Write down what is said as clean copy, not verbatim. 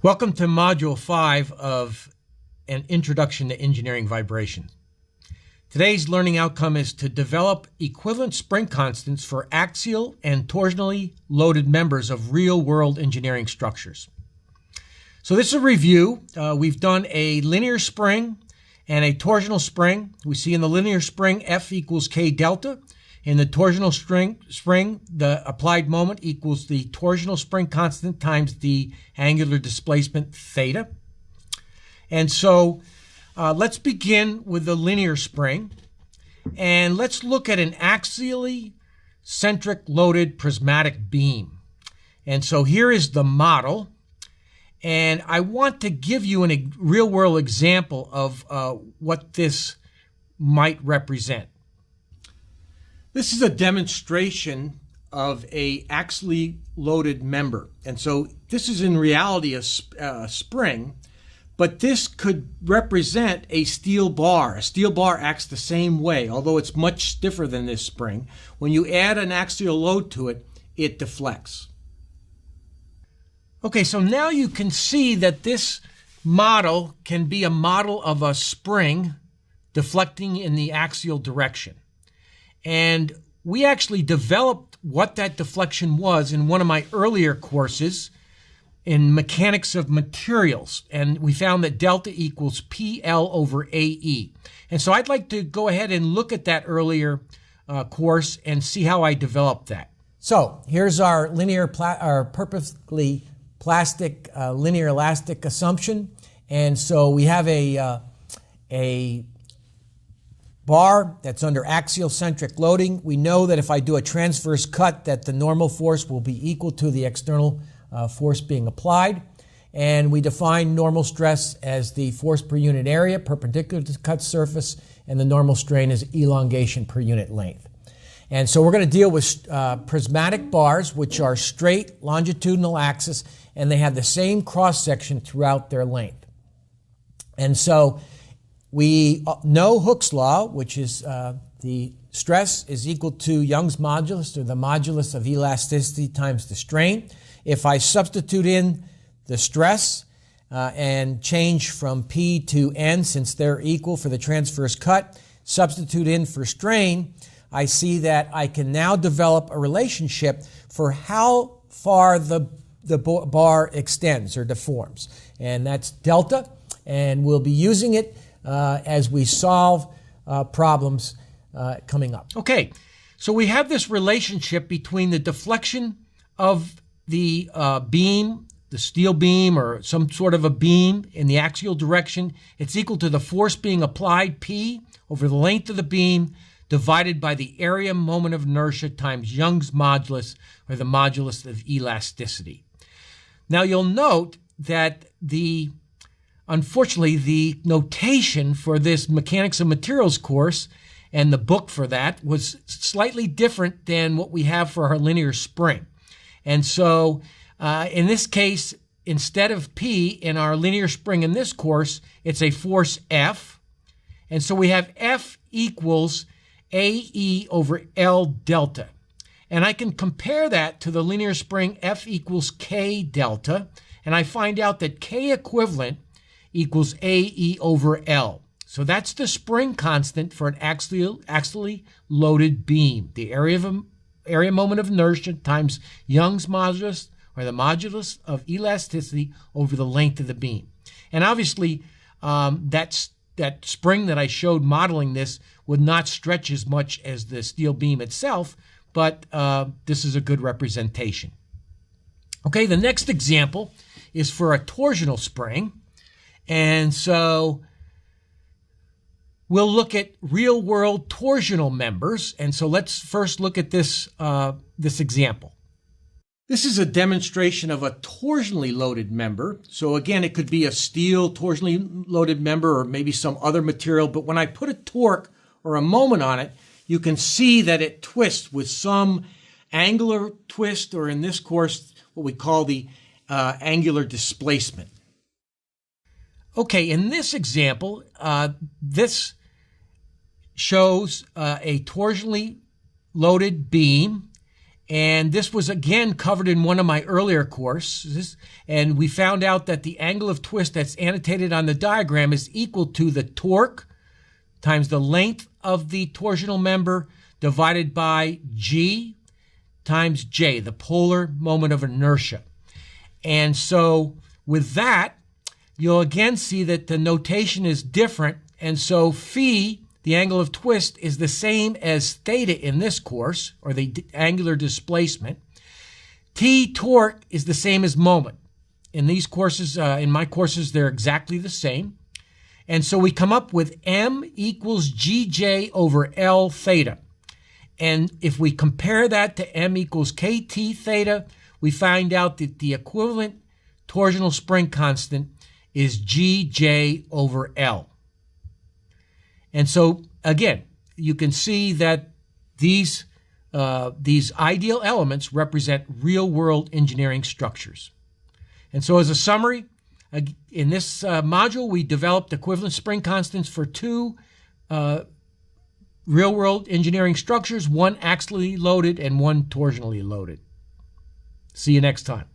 Welcome to Module 5 of an Introduction to Engineering Vibration. Today's learning outcome is to develop equivalent spring constants for axial and torsionally loaded members of real-world engineering structures. So this is a review. We've done a linear spring and a torsional spring. We see in the linear spring F equals K delta. In the torsional spring, the applied moment equals the torsional spring constant times the angular displacement theta. And so let's begin with the linear spring. And let's look at an axially centric loaded prismatic beam. And so here is the model. And I want to give you a real-world example of what this might represent. This is a demonstration of a axially loaded member. And so this is in reality a spring, but this could represent a steel bar. A steel bar acts the same way, although it's much stiffer than this spring. When you add an axial load to it, it deflects. Okay, so now you can see that this model can be a model of a spring deflecting in the axial direction. And we actually developed what that deflection was in one of my earlier courses in mechanics of materials. And we found that delta equals PL over AE. And so I'd like to go ahead and look at that earlier course and see how I developed that. So here's our our perfectly plastic linear elastic assumption. And so we have a bar that's under axial centric loading. We know that if I do a transverse cut that the normal force will be equal to the external force being applied. And we define normal stress as the force per unit area perpendicular to the cut surface, and the normal strain is elongation per unit length. And so we're going to deal with prismatic bars, which are straight longitudinal axis, and they have the same cross section throughout their length. And so we know Hooke's law, which is the stress is equal to Young's modulus, or the modulus of elasticity times the strain. If I substitute in the stress and change from P to N, since they're equal for the transverse cut, substitute in for strain, I see that I can now develop a relationship for how far the bar extends or deforms. And that's delta, and we'll be using it as we solve problems coming up. Okay, so we have this relationship between the deflection of the beam, the steel beam or some sort of a beam in the axial direction. It's equal to the force being applied, P, over the length of the beam divided by the area moment of inertia times Young's modulus, or the modulus of elasticity. Now you'll note that unfortunately, the notation for this Mechanics of Materials course and the book for that was slightly different than what we have for our linear spring. And so in this case, instead of P in our linear spring in this course, it's a force F. And so we have F equals AE over L delta. And I can compare that to the linear spring F equals K delta. And I find out that K equivalent equals AE over L. So that's the spring constant for an axially loaded beam. The area moment of inertia times Young's modulus, or the modulus of elasticity, over the length of the beam. And obviously, that spring that I showed modeling this would not stretch as much as the steel beam itself, but this is a good representation. Okay, the next example is for a torsional spring. And so we'll look at real-world torsional members. And so let's first look at this example. This is a demonstration of a torsionally loaded member. So again, it could be a steel torsionally loaded member or maybe some other material. But when I put a torque or a moment on it, you can see that it twists with some angular twist, or in this course, what we call the angular displacement. Okay, in this example, this shows a torsionally loaded beam, And this was again covered in one of my earlier courses. And we found out that the angle of twist that's annotated on the diagram is equal to the torque times the length of the torsional member divided by G times J, the polar moment of inertia. And so with that, you'll again see that the notation is different. And so phi, the angle of twist, is the same as theta in this course, or the angular displacement. T, torque, is the same as moment. In these courses, in my courses, they're exactly the same. And so we come up with M equals GJ over L theta. And if we compare that to M equals KT theta, we find out that the equivalent torsional spring constant is GJ over L. And so, again, you can see that these ideal elements represent real-world engineering structures. And so as a summary, in this module, we developed equivalent spring constants for two real-world engineering structures, one axially loaded and one torsionally loaded. See you next time.